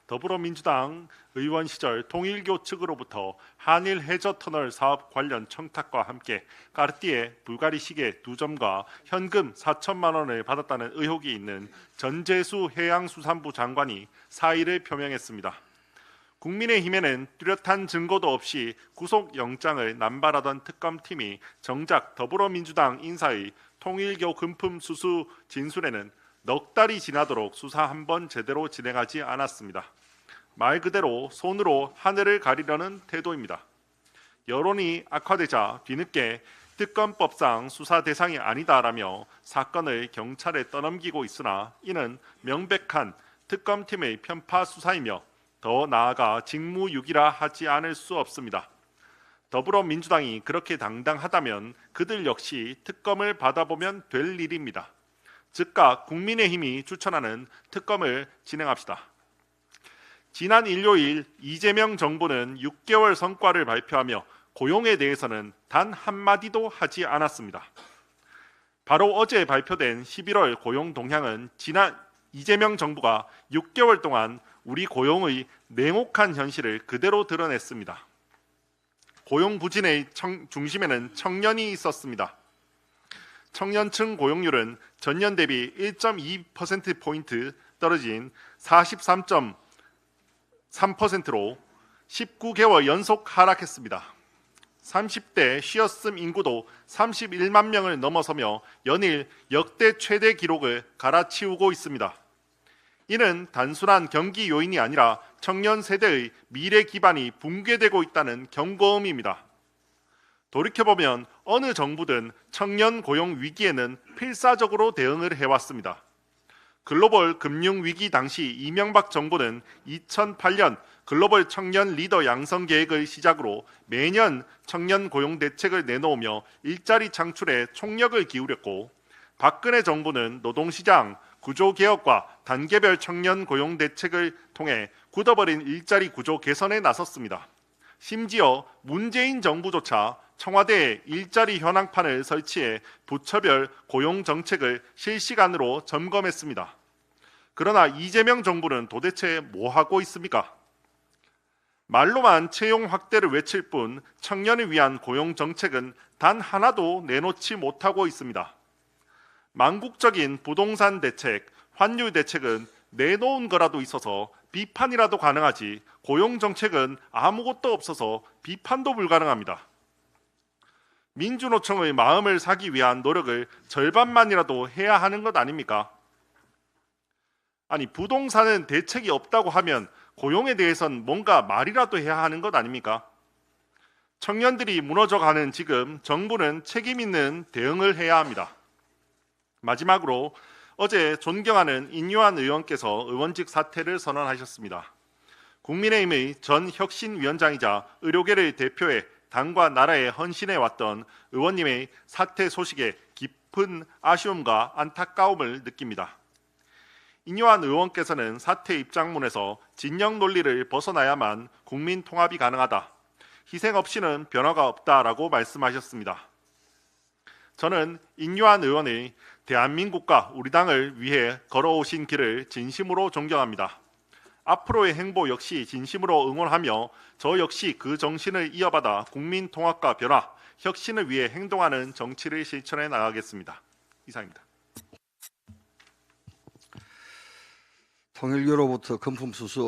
더불어민주당 의원 시절 통일교 측으로부터 한일 해저터널 사업 관련 청탁과 함께 까르띠에 불가리 시계 2점과 현금 4천만 원을 받았다는 의혹이 있는 전재수 해양수산부 장관이 사의를 표명했습니다. 국민의힘에는 뚜렷한 증거도 없이 구속영장을 남발하던 특검팀이 정작 더불어민주당 인사의 통일교 금품 수수 진술에는 넉 달이 지나도록 수사 한 번 제대로 진행하지 않았습니다. 말 그대로 손으로 하늘을 가리려는 태도입니다. 여론이 악화되자 뒤늦게 특검법상 수사 대상이 아니다라며 사건을 경찰에 떠넘기고 있으나 이는 명백한 특검팀의 편파 수사이며 더 나아가 직무유기라 하지 않을 수 없습니다. 더불어민주당이 그렇게 당당하다면 그들 역시 특검을 받아보면 될 일입니다. 즉각 국민의힘이 추천하는 특검을 진행합시다. 지난 일요일 이재명 정부는 6개월 성과를 발표하며 고용에 대해서는 단 한마디도 하지 않았습니다. 바로 어제 발표된 11월 고용 동향은 지난 이재명 정부가 6개월 동안 우리 고용의 냉혹한 현실을 그대로 드러냈습니다. 고용 부진의 중심에는 청년이 있었습니다. 청년층 고용률은 전년 대비 1.2%포인트 떨어진 43.3%로 19개월 연속 하락했습니다. 30대 쉬었음 인구도 31만 명을 넘어서며 연일 역대 최대 기록을 갈아치우고 있습니다. 이는 단순한 경기 요인이 아니라 청년 세대의 미래 기반이 붕괴되고 있다는 경고음입니다. 돌이켜보면 어느 정부든 청년 고용 위기에는 필사적으로 대응을 해왔습니다. 글로벌 금융 위기 당시 이명박 정부는 2008년 글로벌 청년 리더 양성 계획을 시작으로 매년 청년 고용 대책을 내놓으며 일자리 창출에 총력을 기울였고, 박근혜 정부는 노동시장 구조 개혁과 단계별 청년 고용 대책을 통해 굳어버린 일자리 구조 개선에 나섰습니다. 심지어 문재인 정부조차 청와대에 일자리 현황판을 설치해 부처별 고용 정책을 실시간으로 점검했습니다. 그러나 이재명 정부는 도대체 뭐 하고 있습니까? 말로만 채용 확대를 외칠 뿐 청년을 위한 고용 정책은 단 하나도 내놓지 못하고 있습니다. 망국적인 부동산 대책, 환율 대책은 내놓은 거라도 있어서 비판이라도 가능하지, 고용 정책은 아무것도 없어서 비판도 불가능합니다. 민주노총의 마음을 사기 위한 노력을 절반만이라도 해야 하는 것 아닙니까? 아니, 부동산은 대책이 없다고 하면 고용에 대해선 뭔가 말이라도 해야 하는 것 아닙니까? 청년들이 무너져가는 지금 정부는 책임 있는 대응을 해야 합니다. 마지막으로 어제 존경하는 인요한 의원께서 의원직 사퇴를 선언하셨습니다. 국민의힘의 전 혁신위원장이자 의료계를 대표해 당과 나라에 헌신해 왔던 의원님의 사퇴 소식에 깊은 아쉬움과 안타까움을 느낍니다. 인요한 의원께서는 사퇴 입장문에서 진영 논리를 벗어나야만 국민 통합이 가능하다, 희생 없이는 변화가 없다라고 말씀하셨습니다. 저는 인요한 의원의 대한민국과 우리 당을 위해 걸어오신 길을 진심으로 존경합니다. 앞으로의 행보 역시 진심으로 응원하며 저 역시 그 정신을 이어받아 국민 통합과 변화, 혁신을 위해 행동하는 정치를 실천해 나가겠습니다. 이상입니다. 통일교로부터 금품 수수